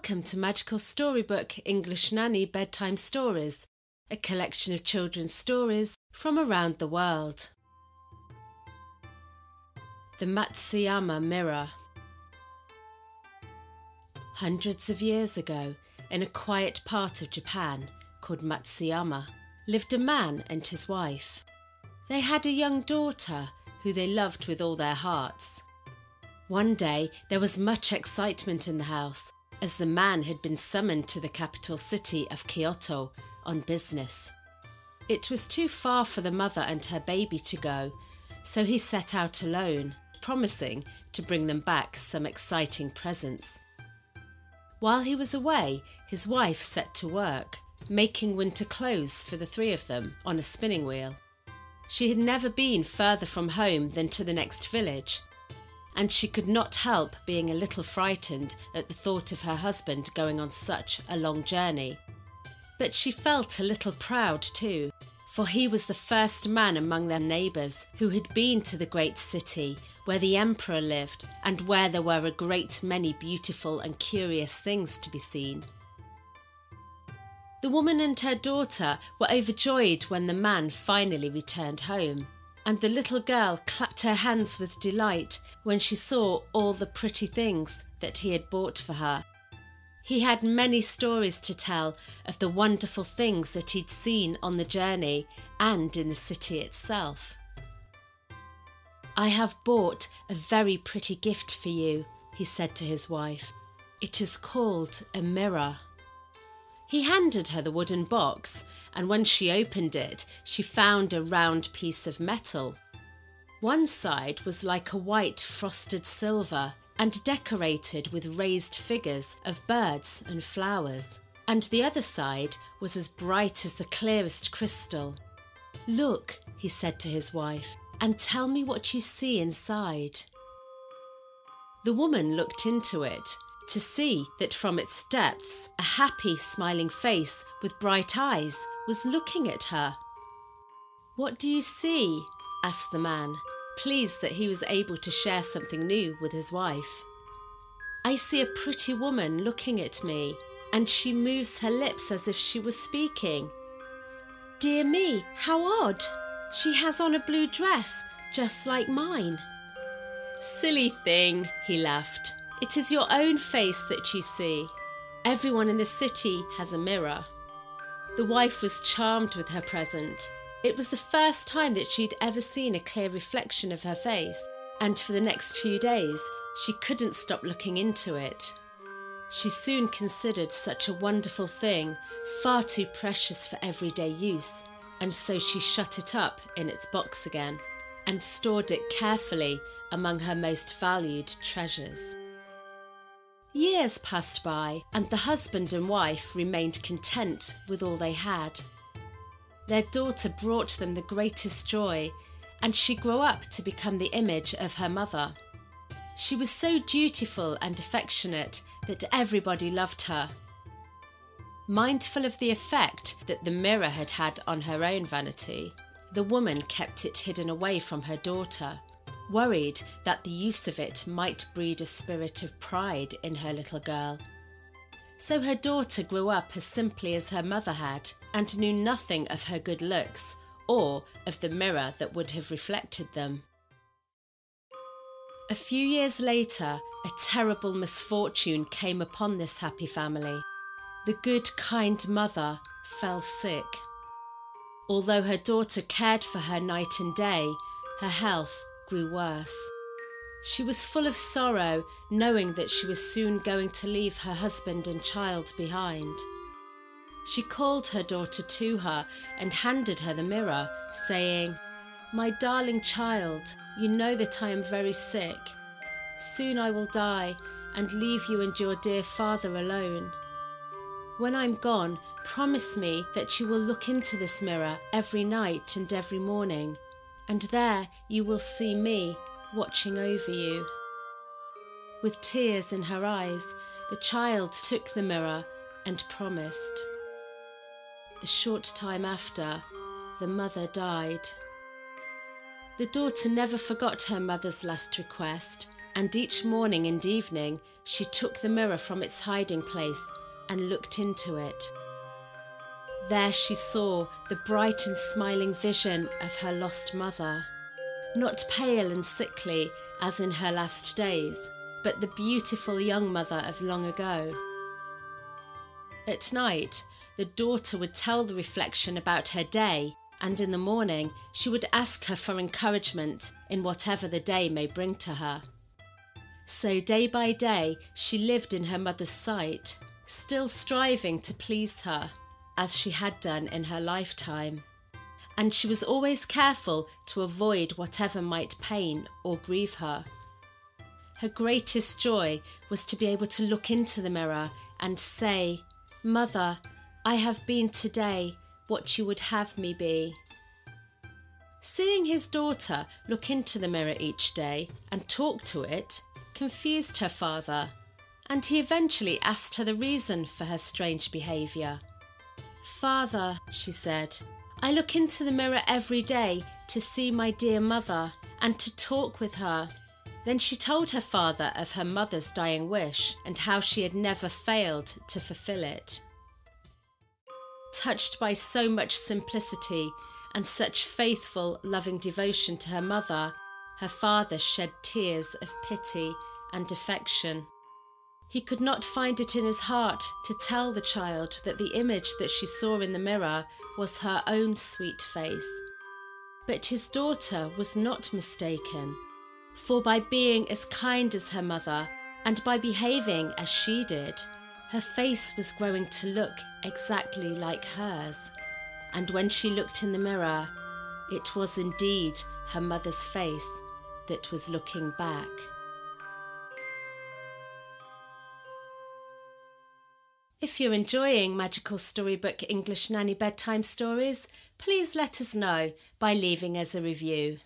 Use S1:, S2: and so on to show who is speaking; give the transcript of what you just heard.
S1: Welcome to Magical Storybook English Nanny Bedtime Stories, a collection of children's stories from around the world. The Matsuyama Mirror. Hundreds of years ago, in a quiet part of Japan called Matsuyama, lived a man and his wife. They had a young daughter who they loved with all their hearts. One day there was much excitement in the house as the man had been summoned to the capital city of Kyoto on business. It was too far for the mother and her baby to go, so he set out alone, promising to bring them back some exciting presents. While he was away, his wife set to work, making winter clothes for the three of them on a spinning wheel. She had never been further from home than to the next village, and she could not help being a little frightened at the thought of her husband going on such a long journey. But she felt a little proud too, for he was the first man among their neighbours who had been to the great city where the emperor lived and where there were a great many beautiful and curious things to be seen. The woman and her daughter were overjoyed when the man finally returned home, and the little girl clapped her hands with delight when she saw all the pretty things that he had bought for her. He had many stories to tell of the wonderful things that he'd seen on the journey and in the city itself. "I have bought a very pretty gift for you," he said to his wife. "It is called a mirror." He handed her the wooden box, and when she opened it, she found a round piece of metal. One side was like a white frosted silver and decorated with raised figures of birds and flowers, and the other side was as bright as the clearest crystal. "Look," he said to his wife, "and tell me what you see inside." The woman looked into it, to see that from its depths a happy, smiling face with bright eyes was looking at her. "What do you see?" asked the man, pleased that he was able to share something new with his wife. "I see a pretty woman looking at me, and she moves her lips as if she was speaking. Dear me, how odd! She has on a blue dress, just like mine." "Silly thing," he laughed. "It is your own face that you see. Everyone in the city has a mirror." The wife was charmed with her present. It was the first time that she'd ever seen a clear reflection of her face, and for the next few days she couldn't stop looking into it. She soon considered such a wonderful thing far too precious for everyday use, and so she shut it up in its box again and stored it carefully among her most valued treasures. Years passed by, and the husband and wife remained content with all they had. Their daughter brought them the greatest joy, and she grew up to become the image of her mother. She was so dutiful and affectionate that everybody loved her. Mindful of the effect that the mirror had had on her own vanity, the woman kept it hidden away from her daughter, worried that the use of it might breed a spirit of pride in her little girl. So her daughter grew up as simply as her mother had, and knew nothing of her good looks or of the mirror that would have reflected them. A few years later, a terrible misfortune came upon this happy family. The good, kind mother fell sick. Although her daughter cared for her night and day, her health grew worse. She was full of sorrow, knowing that she was soon going to leave her husband and child behind. She called her daughter to her and handed her the mirror, saying, "My darling child, you know that I am very sick. Soon I will die and leave you and your dear father alone. When I'm gone, promise me that you will look into this mirror every night and every morning, and there you will see me watching over you." With tears in her eyes, the child took the mirror and promised. A short time after, the mother died. The daughter never forgot her mother's last request, and each morning and evening she took the mirror from its hiding place and looked into it. There she saw the bright and smiling vision of her lost mother, not pale and sickly as in her last days, but the beautiful young mother of long ago. At night, the daughter would tell the reflection about her day, and in the morning she would ask her for encouragement in whatever the day may bring to her. So day by day she lived in her mother's sight, still striving to please her, as she had done in her lifetime. And she was always careful to avoid whatever might pain or grieve her. Her greatest joy was to be able to look into the mirror and say, "Mother, I have been today what you would have me be." Seeing his daughter look into the mirror each day and talk to it confused her father, and he eventually asked her the reason for her strange behaviour. "Father," she said, "I look into the mirror every day to see my dear mother and to talk with her." Then she told her father of her mother's dying wish and how she had never failed to fulfill it. Touched by so much simplicity and such faithful, loving devotion to her mother, her father shed tears of pity and affection. He could not find it in his heart to tell the child that the image that she saw in the mirror was her own sweet face. But his daughter was not mistaken, for by being as kind as her mother and by behaving as she did, her face was growing to look exactly like hers. And when she looked in the mirror, it was indeed her mother's face that was looking back. If you're enjoying Magical Storybook English Nanny Bedtime Stories, please let us know by leaving us a review.